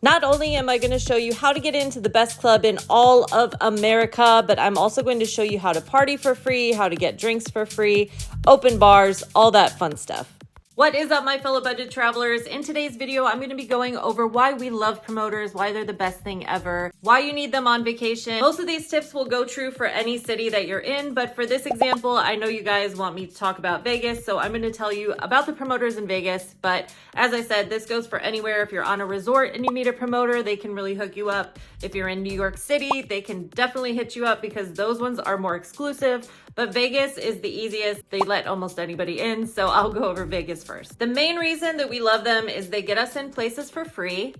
Not only am I going to show you how to get into the best club in all of America, but I'm also going to show you how to party for free, how to get drinks for free, open bars, all that fun stuff. What is up, my fellow budget travelers? In today's video, I'm going to be going over why we love promoters, why they're the best thing ever, why you need them on vacation. Most of these tips will go true for any city that you're in, but for this example, I know you guys want me to talk about Vegas, so I'm going to tell you about the promoters in Vegas. But as I said, this goes for anywhere. If you're on a resort and you meet a promoter, they can really hook you up. If you're in New York City, they can definitely hit you up because those ones are more exclusive. But Vegas is the easiest. They let almost anybody in, so I'll go over Vegas first. The main reason that we love them is they get us in places for free.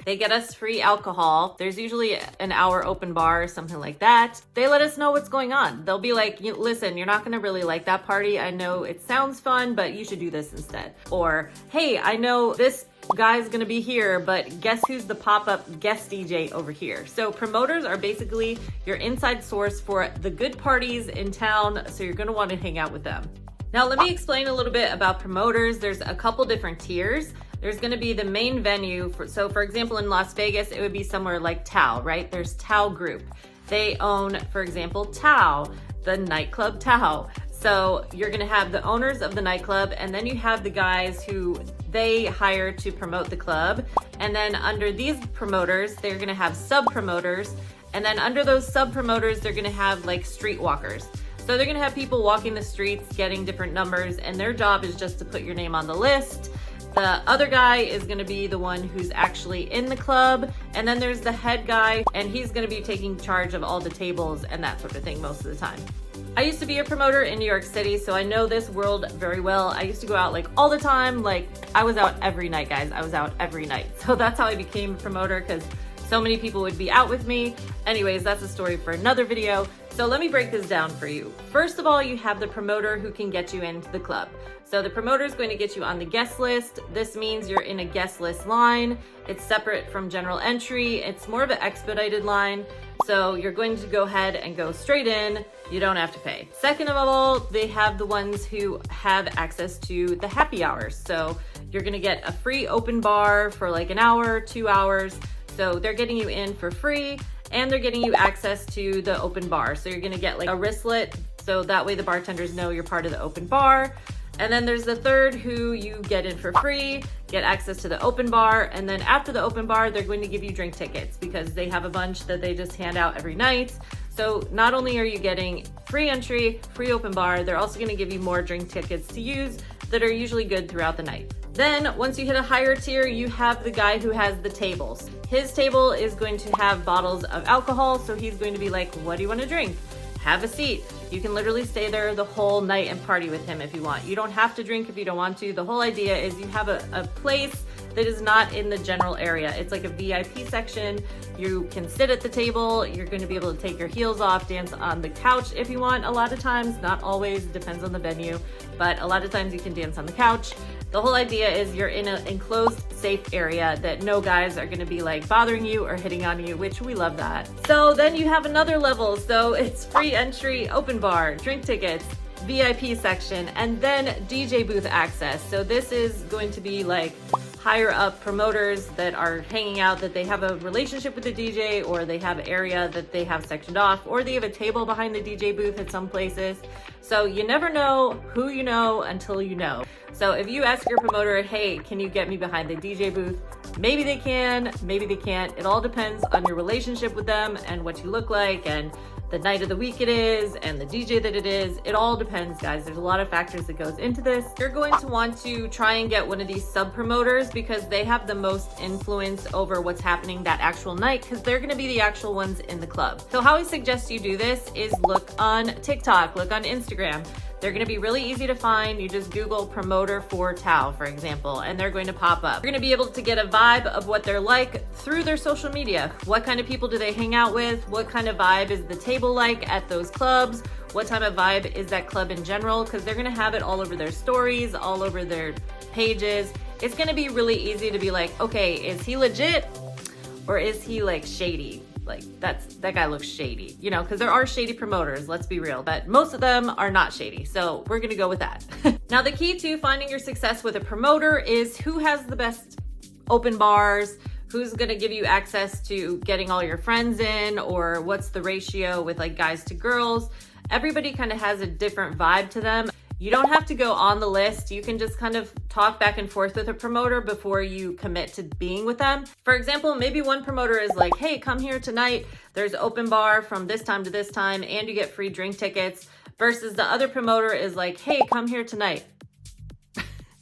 They get us free alcohol. There's usually an hour open bar or something like that. They let us know what's going on. They'll be like, listen, you're not gonna really like that party. I know it sounds fun, but you should do this instead. Or, hey, I know this guy's gonna be here, but guess who's the pop-up guest DJ over here? So promoters are basically your inside source for the good parties in town, so you're gonna wanna hang out with them. Now, let me explain a little bit about promoters. There's a couple different tiers. There's gonna be the main venue. So for example, in Las Vegas, it would be somewhere like Tao, right? There's Tao Group. They own, for example, Tao, the nightclub Tao. So you're gonna have the owners of the nightclub, and then you have the guys who they hire to promote the club. And then under these promoters, they're gonna have sub-promoters. And then under those sub-promoters, they're gonna have like streetwalkers. So they're gonna have people walking the streets, getting different numbers, and their job is just to put your name on the list. The other guy is gonna be the one who's actually in the club. And then there's the head guy, and he's gonna be taking charge of all the tables and that sort of thing most of the time. I used to be a promoter in New York City, so I know this world very well. I used to go out like all the time. Like I was out every night, guys. I was out every night. So that's how I became a promoter, because so many people would be out with me. Anyways, that's a story for another video. So let me break this down for you. First of all, you have the promoter who can get you into the club. So the promoter is going to get you on the guest list. This means you're in a guest list line. It's separate from general entry. It's more of an expedited line. So you're going to go ahead and go straight in. You don't have to pay. Second of all, they have the ones who have access to the happy hours. So you're gonna get a free open bar for like an hour, 2 hours. So they're getting you in for free, and they're getting you access to the open bar. So you're gonna get like a wristlet, so that way the bartenders know you're part of the open bar. And then there's the third who you get in for free, get access to the open bar. And then after the open bar, they're going to give you drink tickets because they have a bunch that they just hand out every night. So not only are you getting free entry, free open bar, they're also gonna give you more drink tickets to use that are usually good throughout the night. Then once you hit a higher tier, you have the guy who has the tables. His table is going to have bottles of alcohol. So he's going to be like, what do you want to drink? Have a seat. You can literally stay there the whole night and party with him if you want. You don't have to drink if you don't want to. The whole idea is you have a place that is not in the general area. It's like a VIP section. You can sit at the table. You're going to be able to take your heels off, dance on the couch if you want. A lot of times, not always, depends on the venue, but a lot of times you can dance on the couch. The whole idea is you're in an enclosed, safe area that no guys are gonna be like bothering you or hitting on you, which we love that. So then you have another level. So it's free entry, open bar, drink tickets, VIP section, and then DJ booth access. So this is going to be like higher up promoters that are hanging out, that they have a relationship with the DJ, or they have an area that they have sectioned off, or they have a table behind the DJ booth at some places. So you never know who you know until you know. So if you ask your promoter, hey, can you get me behind the DJ booth? Maybe they can, maybe they can't. It all depends on your relationship with them and what you look like and the night of the week it is and the DJ that it is. It all depends, guys. There's a lot of factors that goes into this. You're going to want to try and get one of these sub promoters because they have the most influence over what's happening that actual night, because they're going to be the actual ones in the club. So how I suggest you do this is look on TikTok, look on Instagram. They're gonna be really easy to find. You just Google promoter for Tao, for example, and they're going to pop up. You're gonna be able to get a vibe of what they're like through their social media. What kind of people do they hang out with? What kind of vibe is the table like at those clubs? What type of vibe is that club in general? Because they're gonna have it all over their stories, all over their pages. It's gonna be really easy to be like, okay, is he legit or is he like shady? Like that guy looks shady, you know, because there are shady promoters, let's be real, but most of them are not shady. So we're gonna go with that. Now, the key to finding your success with a promoter is who has the best open bars, who's gonna give you access to getting all your friends in, or what's the ratio with like guys to girls. Everybody kind of has a different vibe to them. You don't have to go on the list. You can just kind of talk back and forth with a promoter before you commit to being with them. For example, maybe one promoter is like, hey, come here tonight. There's open bar from this time to this time and you get free drink tickets, versus the other promoter is like, hey, come here tonight.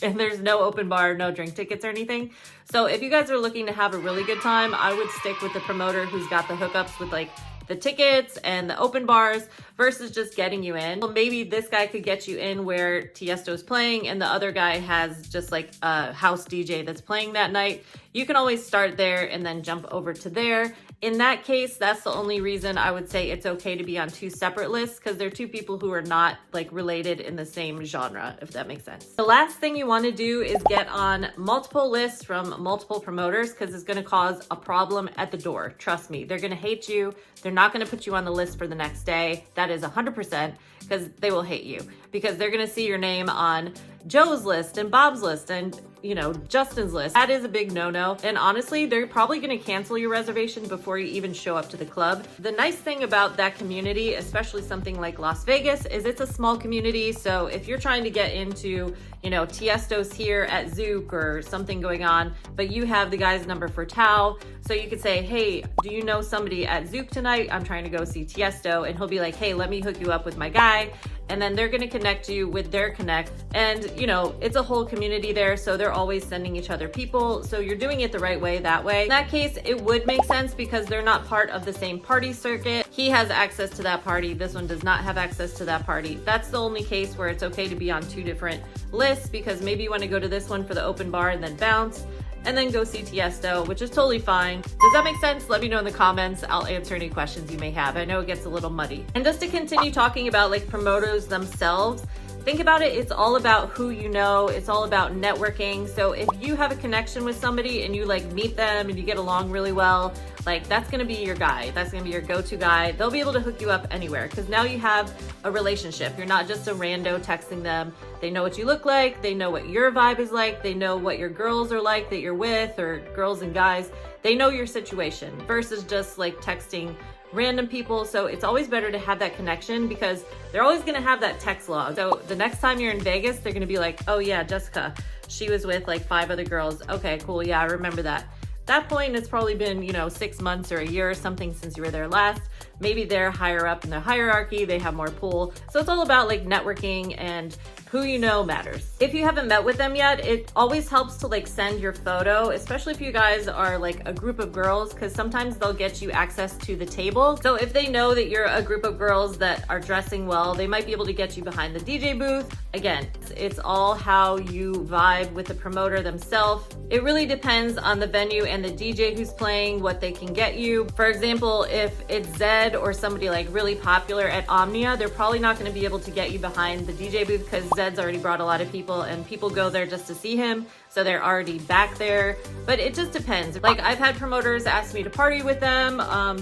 And there's no open bar, no drink tickets or anything. So if you guys are looking to have a really good time, I would stick with the promoter who's got the hookups with like the tickets and the open bars versus just getting you in. Well, maybe this guy could get you in where Tiesto's playing and the other guy has just like a house DJ that's playing that night. You can always start there and then jump over to there. In that case, that's the only reason I would say it's okay to be on two separate lists, because they're two people who are not like related in the same genre, if that makes sense. The last thing you want to do is get on multiple lists from multiple promoters, because it's going to cause a problem at the door. Trust me, they're going to hate you. They're not going to put you on the list for the next day. That is 100%, because they will hate you, because they're going to see your name on Joe's list and Bob's list and, you know, Justin's list. That is a big no-no. And honestly, they're probably going to cancel your reservation before you even show up to the club. The nice thing about that community, especially something like Las Vegas, is it's a small community. So if you're trying to get into, you know, Tiesto's here at Zouk or something going on, but you have the guy's number for Tao, so you could say, hey, do you know somebody at Zouk tonight? I'm trying to go see Tiesto. And he'll be like, hey, let me hook you up with my guy. And then they're going to connect you with their connect. And, you know, it's a whole community there. So they're always sending each other people. So you're doing it the right way that way. In that case, it would make sense because they're not part of the same party circuit. He has access to that party. This one does not have access to that party. That's the only case where it's okay to be on two different lists, because maybe you want to go to this one for the open bar and then bounce, and then go see Tiesto, which is totally fine. Does that make sense? Let me know in the comments. I'll answer any questions you may have. I know it gets a little muddy. And just to continue talking about like promoters themselves, think about it, it's all about who you know, it's all about networking. So if you have a connection with somebody and you like meet them and you get along really well, like that's gonna be your guy. That's gonna be your go-to guy. They'll be able to hook you up anywhere because now you have a relationship. You're not just a rando texting them. They know what you look like. They know what your vibe is like. They know what your girls are like that you're with, or girls and guys. They know your situation versus just like texting random people. So it's always better to have that connection because they're always going to have that text log. So the next time you're in Vegas, they're going to be like, oh yeah, Jessica, she was with like 5 other girls. Okay, cool. Yeah, I remember that. At that point, it's probably been, 6 months or a year or something since you were there last. Maybe they're higher up in the hierarchy. They have more pull. So it's all about like networking, and who you know matters. If you haven't met with them yet, it always helps to like send your photo, especially if you guys are like a group of girls, because sometimes they'll get you access to the table. So if they know that you're a group of girls that are dressing well, they might be able to get you behind the DJ booth. Again, it's all how you vibe with the promoter themselves. It really depends on the venue and the DJ who's playing, what they can get you. For example, if it's Zed or somebody like really popular at Omnia, they're probably not going to be able to get you behind the DJ booth because Zed's already brought a lot of people and people go there just to see him. So they're already back there, but it just depends. Like I've had promoters ask me to party with them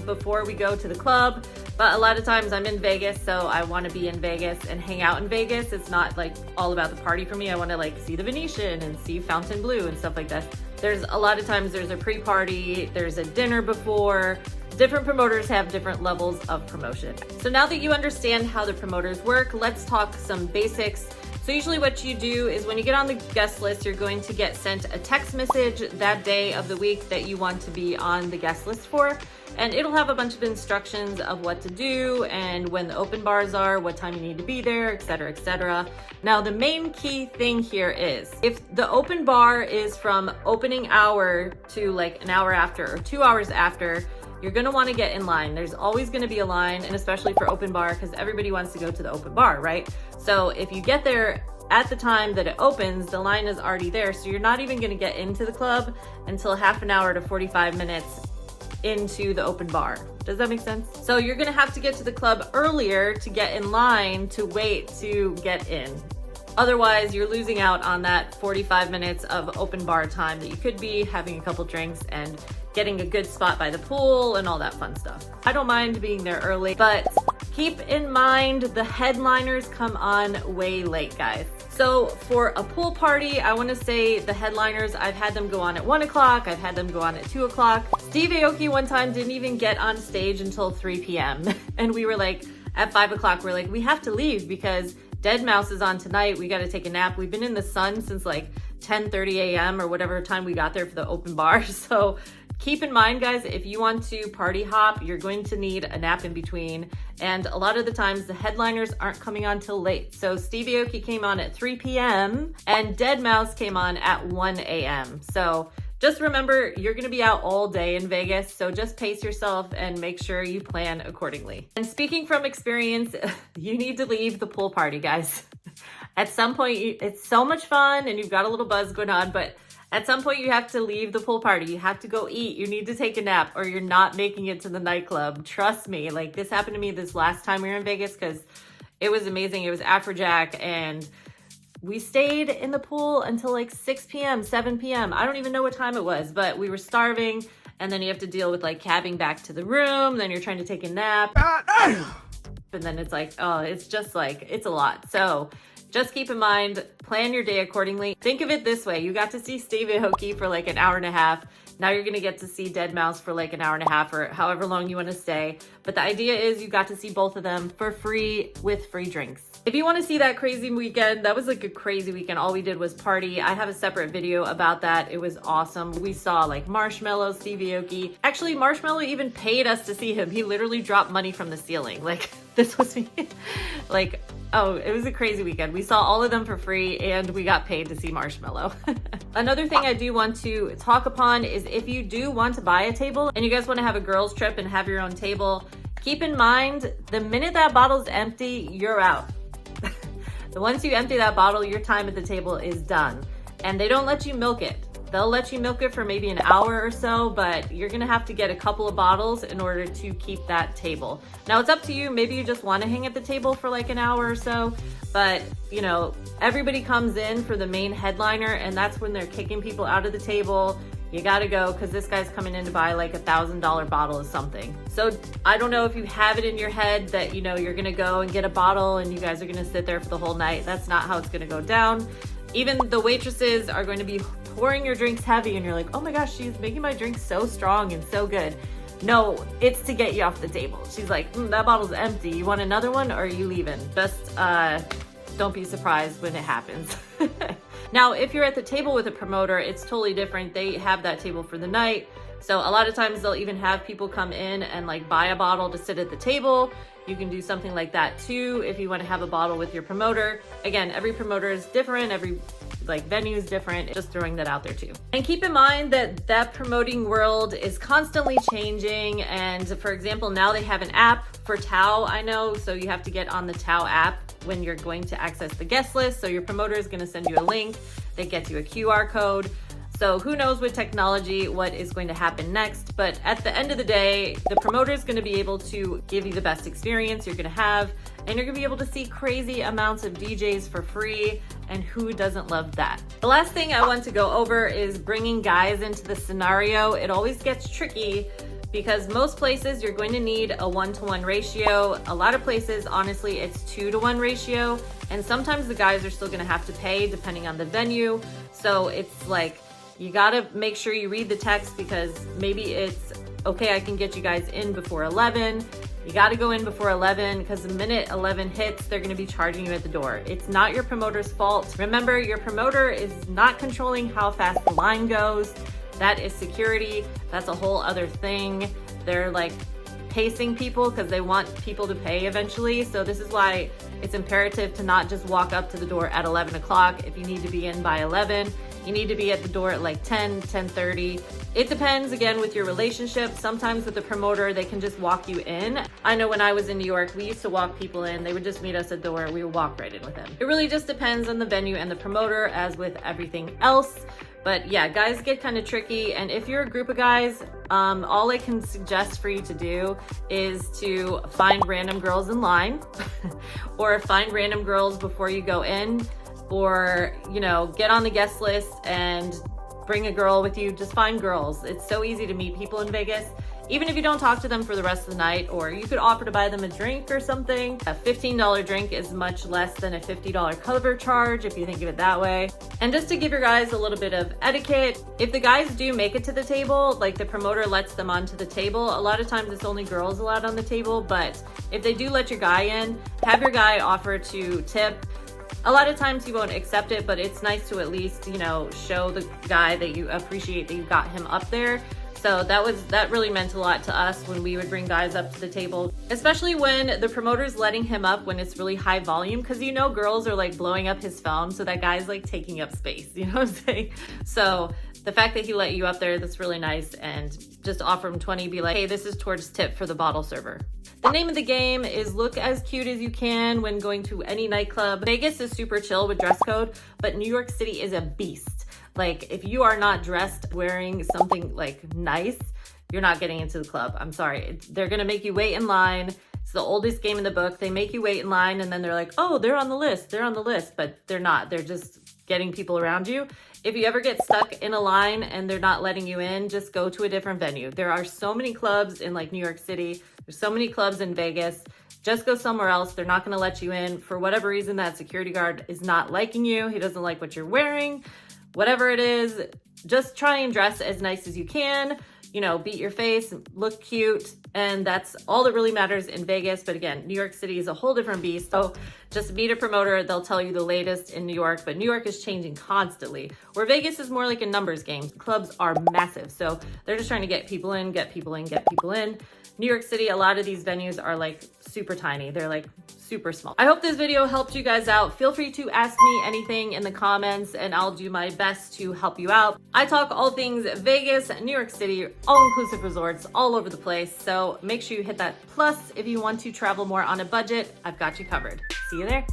before we go to the club, but a lot of times I'm in Vegas, so I want to be in Vegas and hang out in Vegas. It's not like all about the party for me. I want to like see the Venetian and see Fontainebleau and stuff like that. There's a lot of times there's a pre-party, there's a dinner before. Different promoters have different levels of promotion. So now that you understand how the promoters work, let's talk some basics. So usually what you do is when you get on the guest list, you're going to get sent a text message that day of the week that you want to be on the guest list for. And it'll have a bunch of instructions of what to do and when the open bars are, what time you need to be there, etc., etc. Now, the main key thing here is if the open bar is from opening hour to like an hour after or 2 hours after, you're gonna wanna get in line. There's always gonna be a line, and especially for open bar, because everybody wants to go to the open bar, right? So if you get there at the time that it opens, the line is already there. So you're not even gonna get into the club until half an hour to 45 minutes into the open bar. Does that make sense? So you're gonna have to get to the club earlier to get in line to wait to get in. Otherwise, you're losing out on that 45 minutes of open bar time that you could be having a couple drinks and getting a good spot by the pool and all that fun stuff. I don't mind being there early, but Keep in mind the headliners come on way late, guys. So for a pool party, I want to say the headliners, I've had them go on at 1 o'clock, I've had them go on at 2 o'clock. Steve Aoki one time didn't even get on stage until 3 p.m. And we were like, at 5 o'clock, we're like, we have to leave because Dead Mouse is on tonight. We got to take a nap. We've been in the sun since like 10:30 a.m. or whatever time we got there for the open bar. So keep in mind, guys, if you want to party hop, you're going to need a nap in between. And a lot of the times the headliners aren't coming on till late. So Steve Aoki came on at 3 p.m. and Dead Mouse came on at 1 a.m. So just remember, you're gonna be out all day in Vegas, so just pace yourself and make sure you plan accordingly. And speaking from experience, you need to leave the pool party, guys. At some point, it's so much fun and you've got a little buzz going on, but at some point you have to leave the pool party. You have to go eat. You need to take a nap or you're not making it to the nightclub. Trust me, like this happened to me this last time we were in Vegas because it was amazing. It was Afrojack and we stayed in the pool until like 6 p.m., 7 p.m. I don't even know what time it was, but we were starving. And then you have to deal with like cabbing back to the room. Then you're trying to take a nap. And then it's like, oh, it's just like, it's a lot. So just keep in mind, plan your day accordingly. Think of it this way. You got to see Steve Aoki for like an hour and a half. Now you're gonna get to see Dead Mouse for like an hour and a half or however long you wanna stay. But the idea is you got to see both of them for free with free drinks. If you wanna see that crazy weekend, that was like a crazy weekend. All we did was party. I have a separate video about that. It was awesome. We saw like Marshmello, Steve Aoki. Actually, Marshmello even paid us to see him. He literally dropped money from the ceiling. Like this was me. Like, oh, it was a crazy weekend. We saw all of them for free and we got paid to see Marshmello. Another thing I do want to talk upon is if you do want to buy a table and you guys want to have a girls trip and have your own table, keep in mind the minute that bottle's empty, you're out. Once you empty that bottle, your time at the table is done. And they don't let you milk it. They'll let you milk it for maybe an hour or so, but you're gonna have to get a couple of bottles in order to keep that table. Now it's up to you. Maybe you just wanna hang at the table for like an hour or so, but you know, everybody comes in for the main headliner and that's when they're kicking people out of the table. You gotta go because this guy's coming in to buy like $1,000 bottle of something. So I don't know if you have it in your head that, you know, you're gonna go and get a bottle and you guys are gonna sit there for the whole night. That's not how it's gonna go down. Even the waitresses are going to be pouring your drinks heavy and you're like, oh my gosh, she's making my drinks so strong and so good. No, it's to get you off the table. She's like, that bottle's empty. You want another one or are you leaving? Just don't be surprised when it happens. Now, if you're at the table with a promoter, it's totally different. They have that table for the night. So a lot of times they'll even have people come in and like buy a bottle to sit at the table. You can do something like that too if you want to have a bottle with your promoter. Again, every promoter is different, every like venue is different. Just throwing that out there too. And keep in mind that that promoting world is constantly changing. And for example, now they have an app for Tao, I know. So you have to get on the Tao app when you're going to access the guest list. So your promoter is going to send you a link that gets you a QR code. So who knows with technology what is going to happen next, but at the end of the day, the promoter is going to be able to give you the best experience you're going to have, and you're going to be able to see crazy amounts of DJs for free, and who doesn't love that? The last thing I want to go over is bringing guys into the scenario. It always gets tricky because most places you're going to need a 1-to-1 ratio. A lot of places, honestly, it's 2-to-1 ratio, and sometimes the guys are still going to have to pay depending on the venue. So it's like, you gotta make sure you read the text because maybe it's, okay, I can get you guys in before 11. You gotta go in before 11 because the minute 11 hits, they're gonna be charging you at the door. It's not your promoter's fault. Remember, your promoter is not controlling how fast the line goes. That is security. That's a whole other thing. They're like pacing people because they want people to pay eventually. So this is why it's imperative to not just walk up to the door at 11 o'clock. If you need to be in by 11, you need to be at the door at like 10, 10:30. It depends again with your relationship. Sometimes with the promoter, they can just walk you in. I know when I was in New York, we used to walk people in. They would just meet us at the door. We would walk right in with them. It really just depends on the venue and the promoter as with everything else. But yeah, guys get kind of tricky. And if you're a group of guys, all I can suggest for you to do is to find random girls in line or find random girls before you go in. Or, you know, get on the guest list and bring a girl with you. Just find girls. It's so easy to meet people in Vegas. Even if you don't talk to them for the rest of the night, or you could offer to buy them a drink or something. A $15 drink is much less than a $50 cover charge if you think of it that way. And just to give your guys a little bit of etiquette, if the guys do make it to the table, like the promoter lets them onto the table, a lot of times it's only girls allowed on the table, but if they do let your guy in, have your guy offer to tip. A lot of times he won't accept it, but it's nice to at least, you know, show the guy that you appreciate that you got him up there. So that really meant a lot to us when we would bring guys up to the table, especially when the promoter's letting him up when it's really high volume, because you know girls are like blowing up his phone, so that guy's like taking up space, you know what I'm saying? So the fact that he let you up there, that's really nice, and just offer him 20, be like, hey, this is towards tip for the bottle server. The name of the game is look as cute as you can when going to any nightclub. Vegas is super chill with dress code, but New York City is a beast. Like, if you are not dressed wearing something like nice, you're not getting into the club. I'm sorry. They're gonna make you wait in line. It's the oldest game in the book. They make you wait in line and then they're like, oh, they're on the list, but they're not. They're just getting people around you. If you ever get stuck in a line and they're not letting you in, just go to a different venue. There are so many clubs in like New York City. There's so many clubs in Vegas. Just go somewhere else. They're not gonna let you in. For whatever reason, that security guard is not liking you. He doesn't like what you're wearing. Whatever it is, just try and dress as nice as you can, you know, beat your face, look cute, and that's all that really matters in Vegas. But again, New York City is a whole different beast. So just meet a promoter, they'll tell you the latest in New York, but New York is changing constantly. Where Vegas is more like a numbers game. Clubs are massive, so they're just trying to get people in, get people in, get people in. New York City, a lot of these venues are like super tiny. They're like super small. I hope this video helped you guys out. Feel free to ask me anything in the comments and I'll do my best to help you out. I talk all things Vegas, New York City, all-inclusive resorts all over the place. So make sure you hit that plus if you want to travel more on a budget. I've got you covered. See you there.